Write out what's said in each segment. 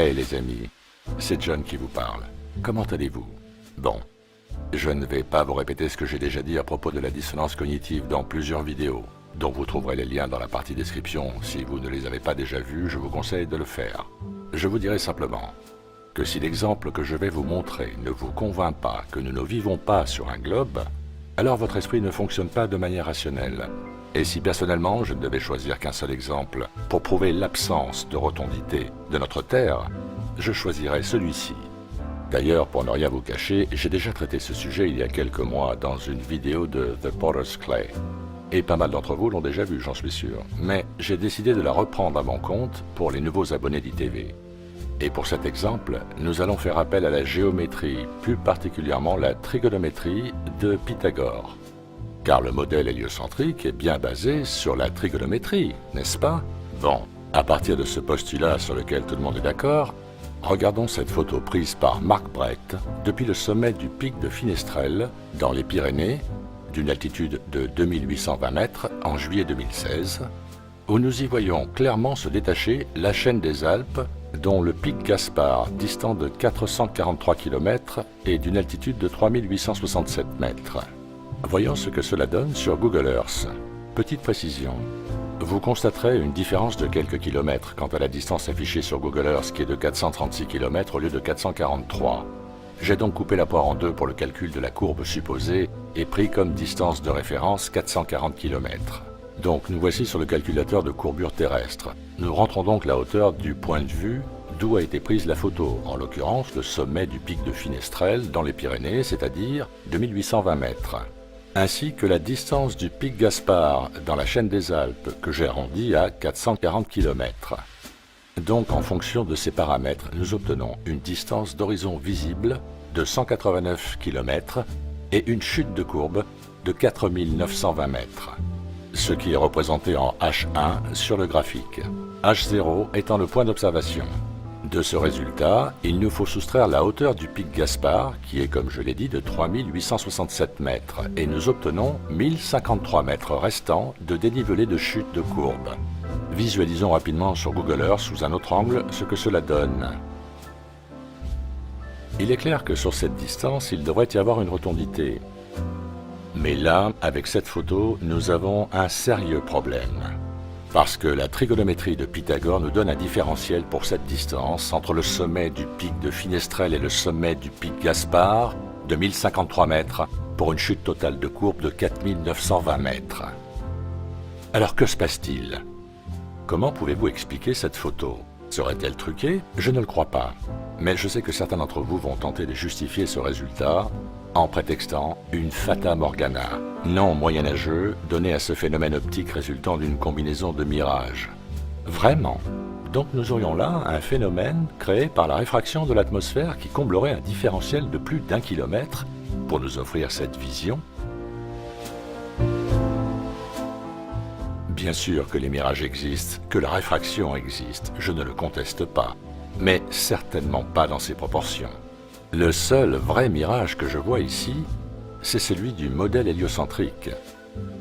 Hey les amis, c'est John qui vous parle. Comment allez-vous? Bon, je ne vais pas vous répéter ce que j'ai déjà dit à propos de la dissonance cognitive dans plusieurs vidéos, dont vous trouverez les liens dans la partie description. Si vous ne les avez pas déjà vus, je vous conseille de le faire. Je vous dirai simplement que si l'exemple que je vais vous montrer ne vous convainc pas que nous ne vivons pas sur un globe, alors votre esprit ne fonctionne pas de manière rationnelle. Et si personnellement je ne devais choisir qu'un seul exemple pour prouver l'absence de rotondité de notre Terre, je choisirais celui-ci. D'ailleurs, pour ne rien vous cacher, j'ai déjà traité ce sujet il y a quelques mois dans une vidéo de The Potter's Clay. Et pas mal d'entre vous l'ont déjà vu, j'en suis sûr. Mais j'ai décidé de la reprendre à mon compte pour les nouveaux abonnés d'ITV. Et pour cet exemple, nous allons faire appel à la géométrie, plus particulièrement la trigonométrie de Pythagore. Car le modèle héliocentrique est bien basé sur la trigonométrie, n'est-ce pas? Bon, à partir de ce postulat sur lequel tout le monde est d'accord, regardons cette photo prise par Marc Brett depuis le sommet du pic de Finestrelle, dans les Pyrénées, d'une altitude de 2820 mètres en juillet 2016, où nous y voyons clairement se détacher la chaîne des Alpes, dont le pic Gaspard, distant de 443 km et d'une altitude de 3867 mètres. Voyons ce que cela donne sur Google Earth. Petite précision, vous constaterez une différence de quelques kilomètres quant à la distance affichée sur Google Earth qui est de 436 km au lieu de 443. J'ai donc coupé la poire en deux pour le calcul de la courbe supposée et pris comme distance de référence 440 km. Donc nous voici sur le calculateur de courbure terrestre. Nous rentrons donc la hauteur du point de vue d'où a été prise la photo, en l'occurrence le sommet du pic de Finestrelle dans les Pyrénées, c'est-à-dire 2820 mètres. Ainsi que la distance du pic Gaspard dans la chaîne des Alpes que j'ai arrondi à 440 km. Donc en fonction de ces paramètres, nous obtenons une distance d'horizon visible de 189 km et une chute de courbe de 4920 mètres, ce qui est représenté en H1 sur le graphique, H0 étant le point d'observation. De ce résultat, il nous faut soustraire la hauteur du pic Gaspard, qui est, comme je l'ai dit, de 3867 mètres, et nous obtenons 1053 mètres restants de dénivelé de chute de courbe. Visualisons rapidement sur Google Earth sous un autre angle ce que cela donne. Il est clair que sur cette distance, il devrait y avoir une rotondité. Mais là, avec cette photo, nous avons un sérieux problème. Parce que la trigonométrie de Pythagore nous donne un différentiel pour cette distance entre le sommet du pic de Finestrelle et le sommet du pic Gaspard de 1053 mètres pour une chute totale de courbe de 4920 mètres. Alors que se passe-t-il? Comment pouvez-vous expliquer cette photo? Serait-elle truquée? Je ne le crois pas. Mais je sais que certains d'entre vous vont tenter de justifier ce résultat en prétextant une fata morgana, nom moyenâgeux donné à ce phénomène optique résultant d'une combinaison de mirages. Vraiment? Donc nous aurions là un phénomène créé par la réfraction de l'atmosphère qui comblerait un différentiel de plus d'1 kilomètre pour nous offrir cette vision? Bien sûr que les mirages existent, que la réfraction existe, je ne le conteste pas, mais certainement pas dans ces proportions. Le seul vrai mirage que je vois ici, c'est celui du modèle héliocentrique.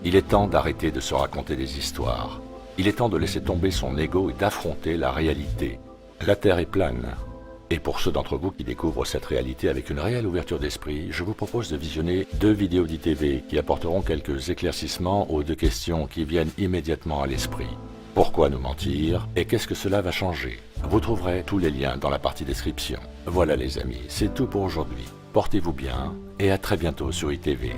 Il est temps d'arrêter de se raconter des histoires. Il est temps de laisser tomber son ego et d'affronter la réalité. La Terre est plane. Et pour ceux d'entre vous qui découvrent cette réalité avec une réelle ouverture d'esprit, je vous propose de visionner 2 vidéos d'ITV qui apporteront quelques éclaircissements aux 2 questions qui viennent immédiatement à l'esprit. Pourquoi nous mentir et qu'est-ce que cela va changer? Vous trouverez tous les liens dans la partie description. Voilà les amis, c'est tout pour aujourd'hui. Portez-vous bien et à très bientôt sur ITV.